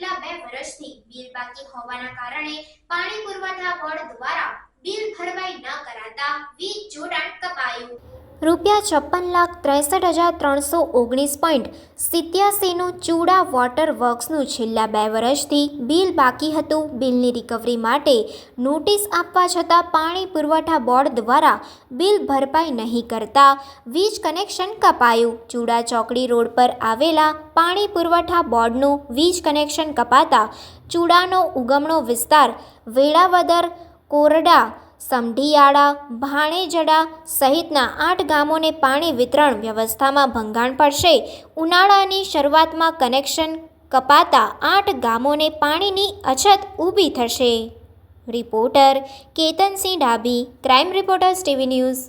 છેલ્લા 2 વર્ષથી બિલ બાકી હોવાના કારણે પાણી પુરવઠા બોર્ડ દ્વારા બિલ ભરવાઈ ન કરાતા વીજ જોડાણ કપાયું. ₹63,319.87નું ચૂડા વોટર વર્ક્સનું છેલ્લા 2 વર્ષથી બિલ બાકી હતું. બિલની રિકવરી માટે નોટિસ આપવા છતાં પાણી પુરવઠા બોર્ડ દ્વારા બિલ ભરપાઈ નહીં કરતા વીજ કનેક્શન કપાયું. ચૂડા ચોકડી રોડ પર આવેલા પાણી પુરવઠા બોર્ડનું વીજ કનેક્શન કપાતા ચૂડાનો ઉગમણો વિસ્તાર વેળાવદર, કોરડા, સમઢિયાળા, ભાણેજડા સહિતના 8 ગામોને પાણી વિતરણ વ્યવસ્થામાં ભંગાણ પડશે. ઉનાળાની શરૂઆતમાં કનેક્શન કપાતા 8 ગામોને પાણીની અછત ઊભી થશે. Reporter Ketansinh Dabhi, crime reporters TV news.